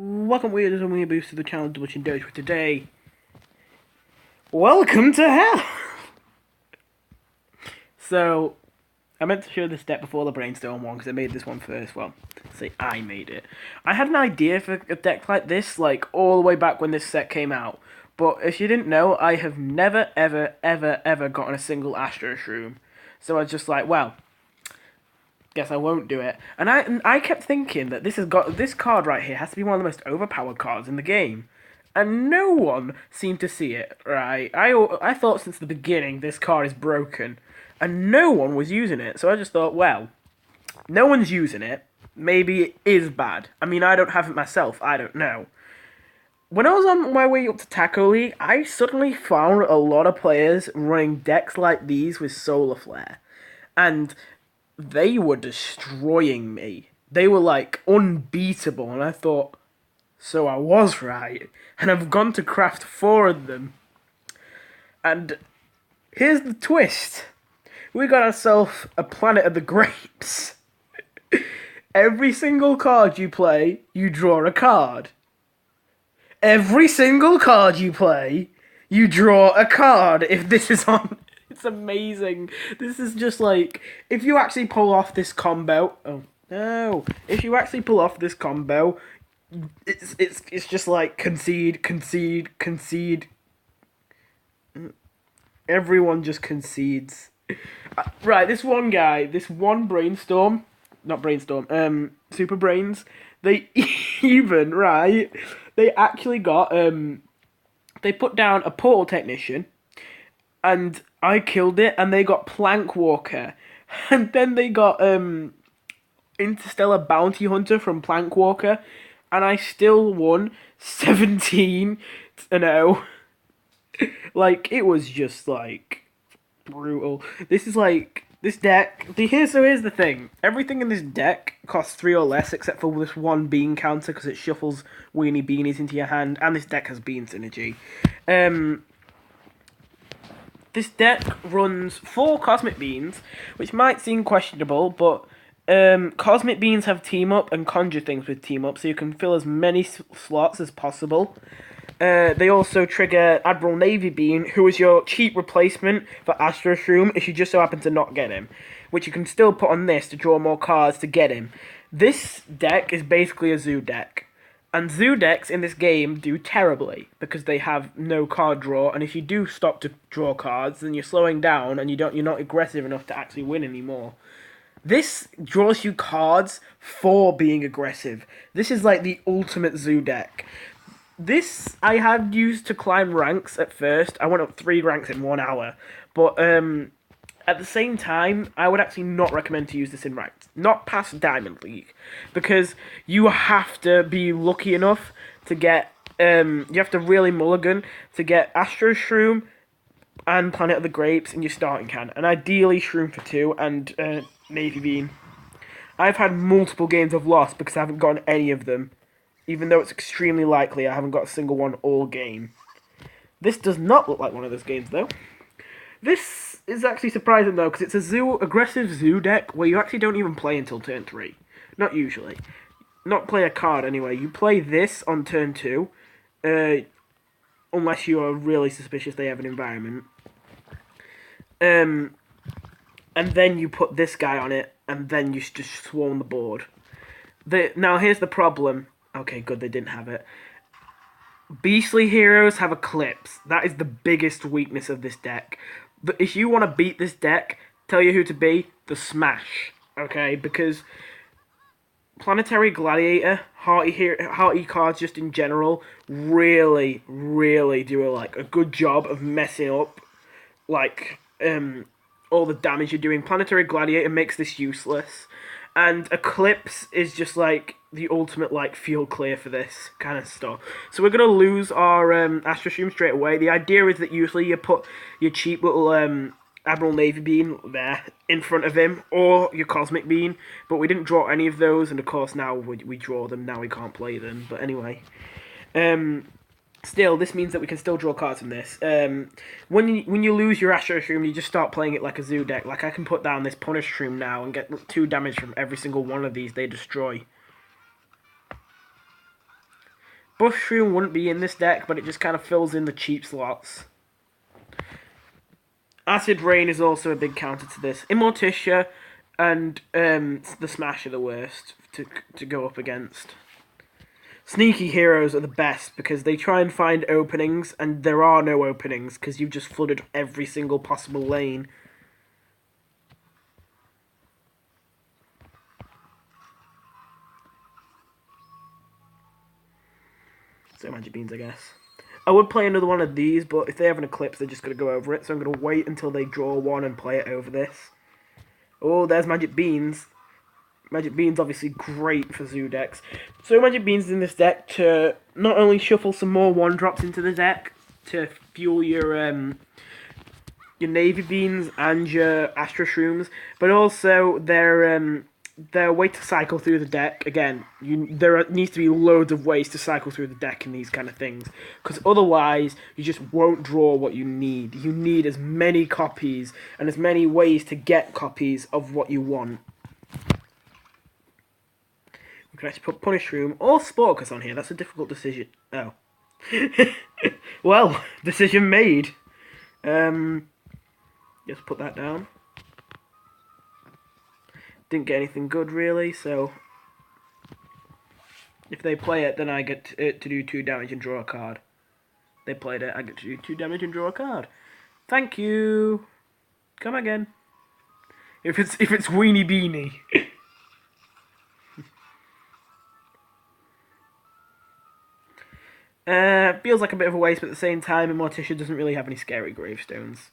Welcome weirdos and weeaboos to the channel Dutch and Doge for today. Welcome to hell! So, I meant to show this deck before the brainstorm one because I made this one first. Well, say I made it. I had an idea for a deck like this, like all the way back when this set came out. But if you didn't know, I have never, ever gotten a single Astro Shroom. So I was just like, well, guess I won't do it. And I kept thinking that this card right here has to be one of the most overpowered cards in the game. And no one seemed to see it, right? I thought since the beginning this card is broken. And no one was using it. So I just thought, well, no one's using it. Maybe it is bad. I mean, I don't have it myself. I don't know. When I was on my way up to Taco League, I suddenly found a lot of players running decks like these with Solar Flare. And they were destroying me. They were like unbeatable, and I thought, so I was right. And I've gone to craft 4 of them. And here's the twist. We got ourselves a Planet of the Grapes. Every single card you play, you draw a card. Every single card you play, you draw a card if this is on. It's amazing. This is just like, if you actually pull off this combo. Oh no! If you actually pull off this combo, it's just like concede. Everyone just concedes. Right, this one guy, this one brainstorm, not brainstorm, Super Brains. They even right. They actually got They put down a portal technician. And I killed it, and they got Plank Walker. And then they got Interstellar Bounty Hunter from Plank Walker. And I still won 17-0. Like, it was just, like, brutal. This is, like, this deck... Here's the thing. Everything in this deck costs 3 or less, except for this one bean counter, because it shuffles Weenie Beanies into your hand. And this deck has bean synergy. This deck runs 4 Cosmic Beans, which might seem questionable, but Cosmic Beans have Team Up and Conjure things with Team Up, so you can fill as many slots as possible. They also trigger Admiral Navy Bean, who is your cheap replacement for Astro Shroom if you just so happen to not get him, which you can still put on this to draw more cards to get him. This deck is basically a zoo deck. And zoo decks in this game do terribly because they have no card draw, and if you do stop to draw cards, then you're slowing down and you're not aggressive enough to actually win anymore. This draws you cards for being aggressive. This is like the ultimate zoo deck. This I had used to climb ranks at first. I went up 3 ranks in 1 hour, but at the same time, I would actually not recommend to use this in ranked. Not past Diamond League. Because you have to be lucky enough to get... you have to really mulligan to get Astro Shroom and Planet of the Grapes in your starting can. And ideally Shroom for 2 and Navy Bean. I've had multiple games I've lost because I haven't gotten any of them. Even though it's extremely likely I haven't got a single one all game. This does not look like one of those games, though. This is actually surprising, though, because it's a aggressive zoo deck where you actually don't even play until turn 3. Not usually. Not play a card, anyway. You play this on turn 2, unless you are really suspicious they have an environment. And then you put this guy on it, and then you just swarm the board. Now, here's the problem. Okay, good, they didn't have it. Beastly Heroes have Eclipse. That is the biggest weakness of this deck. But if you want to beat this deck, tell you who to be, the Smash. Okay, because Planetary Gladiator, hearty cards just in general, really do a good job of messing up all the damage you're doing. Planetary Gladiator makes this useless. And Eclipse is just like the ultimate field clear for this kind of stuff. So we're going to lose our Astro Shroom straight away. The idea is that usually you put your cheap little Admiral Navy Bean there in front of him, or your Cosmic Bean, but we didn't draw any of those, and of course now we draw them, now we can't play them. But anyway, still, this means that we can still draw cards from this. When you lose your Astro Shroom, you just start playing it like a zoo deck. Like, I can put down this Punish Shroom now and get 2 damage from every single one of these they destroy. Bushroom wouldn't be in this deck, but it just kind of fills in the cheap slots. Acid Rain is also a big counter to this. Immorticia and the Smash are the worst to go up against. Sneaky Heroes are the best because they try and find openings, and there are no openings because you've just flooded every single possible lane. So Magic Beans, I guess. I would play another one of these, but if they have an Eclipse, they're just going to go over it. So I'm going to wait until they draw one and play it over this. Oh, there's Magic Beans. Magic Beans obviously great for Zoo decks. So Magic Beans in this deck to not only shuffle some more 1-drops into the deck to fuel your Navy Beans and your Astro Shrooms, but also their way to cycle through the deck. Again, there needs to be loads of ways to cycle through the deck in these kind of things, because otherwise you just won't draw what you need. You need as many copies and as many ways to get copies of what you want. We can actually put Punish Room or Sporkus on here. That's a difficult decision. Oh. Well, decision made. Just put that down. Didn't get anything good, really, so if they play it, then I get to do 2 damage and draw a card. They played it, I get to do 2 damage and draw a card. Thank you. Come again. If it's Weenie Beanie. Feels like a bit of a waste, but at the same time, Immorticia doesn't really have any scary gravestones.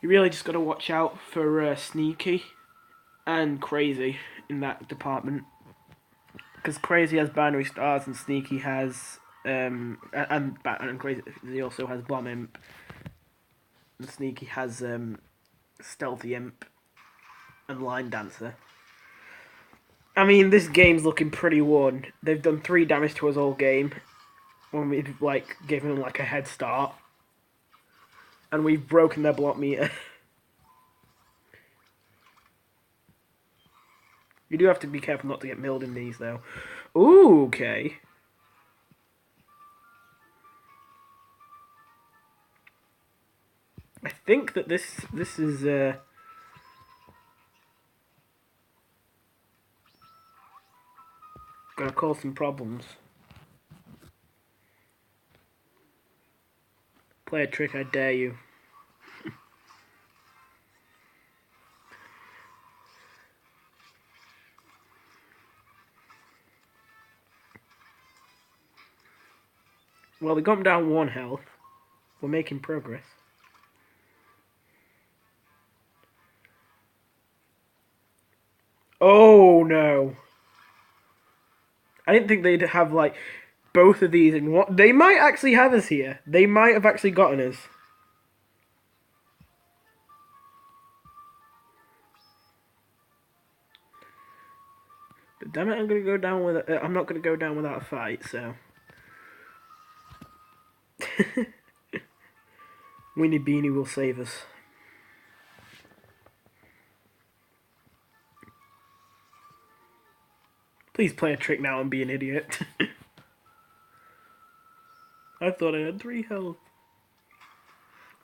You really just got to watch out for Sneaky and Crazy in that department. Because Crazy has Binary Stars and Sneaky has... and Crazy also has Bomb Imp. And Sneaky has Stealthy Imp and Line Dancer. I mean, this game's looking pretty won. They've done 3 damage to us all game. When we've, given them, a head start. And we've broken their block meter. You do have to be careful not to get milled in these, though. Ooh, okay. I think that this is gonna cause some problems. Play a trick, I dare you. Well, we got him down 1 health. We're making progress. Oh, no. I didn't think they'd have, both of these in one. They might actually have us here. They might have actually gotten us. But damn it, I'm gonna go down with. I'm not gonna go down without a fight. So. Weenie Beanie will save us. Please play a trick now and be an idiot. I thought I had 3 health.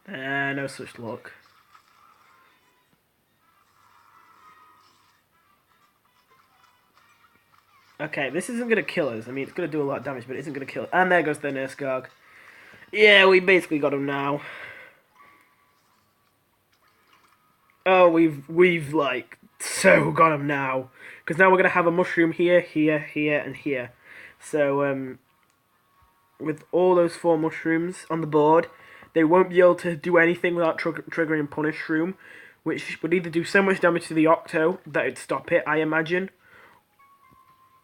No such luck. Okay, this isn't going to kill us. I mean, it's going to do a lot of damage, but it isn't going to kill us. And there goes the Nurse Garg. Yeah, we basically got him now. Oh, we've so got him now. Because now we're going to have a mushroom here, here, here, and here. So, with all those 4 mushrooms on the board, they won't be able to do anything without triggering Punish Shroom, which would either do so much damage to the Octo that it'd stop it, I imagine,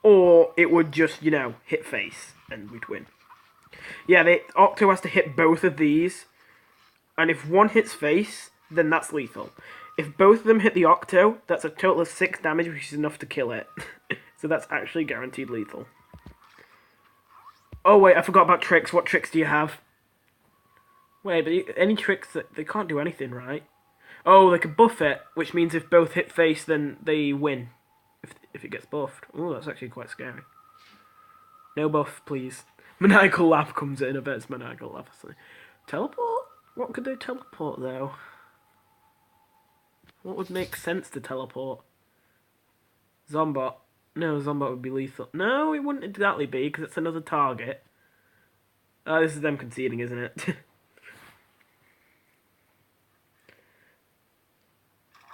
or it would just, hit face, and we'd win. Yeah, the Octo has to hit both of these, and if one hits face, then that's lethal. If both of them hit the Octo, that's a total of 6 damage, which is enough to kill it. So that's actually guaranteed lethal. Oh wait, I forgot about tricks. What tricks do you have? Wait, but any tricks that they can't do anything, right? Oh, like a buff it, which means if both hit face, then they win. If it gets buffed. Oh, that's actually quite scary. No buff, please. Maniacal Laugh comes in. I bet it's Maniacal Laugh. Teleport? What could they teleport, though? What would make sense to teleport? Zombot. No, Zombot would be lethal. No, it wouldn't exactly be, because it's another target. Oh, this is them conceding, isn't it?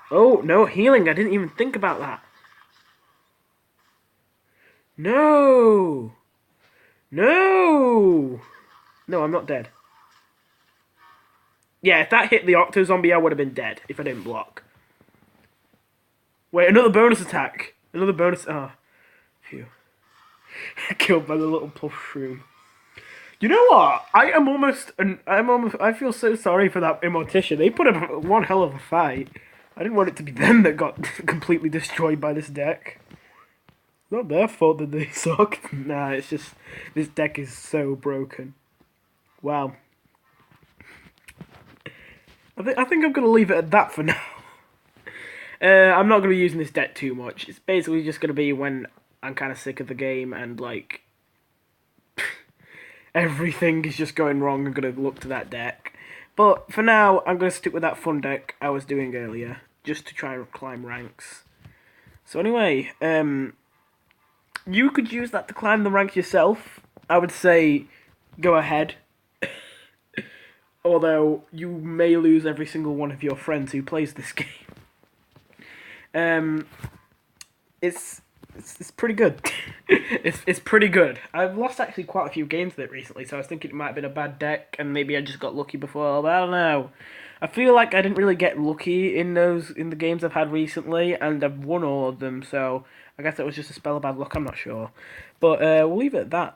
Oh, no, healing. I didn't even think about that. No! No! No, I'm not dead. Yeah, if that hit the Octo Zombie, I would have been dead if I didn't block. Wait, another bonus attack. Another bonus. Ah, oh, phew. Killed by the little puff shroom. You know what? I feel so sorry for that Immortician. They put up one hell of a fight. I didn't want it to be them that got completely destroyed by this deck. Not their fault that they suck. Nah, it's just this deck is so broken. Wow. I think I'm gonna leave it at that for now. I'm not gonna be using this deck too much. It's basically just gonna be when I'm kind of sick of the game and like everything is just going wrong. I'm gonna look to that deck. But for now, I'm gonna stick with that fun deck I was doing earlier, just to try and climb ranks. So anyway, you could use that to climb the ranks yourself. I would say go ahead. Although you may lose every single one of your friends who plays this game. It's pretty good. it's pretty good. I've lost actually quite a few games with it recently, so I was thinking it might have been a bad deck, and maybe I just got lucky before. But I don't know. I feel like I didn't really get lucky in the games I've had recently, and I've won all of them. So I guess it was just a spell of bad luck. I'm not sure, but we'll leave it at that.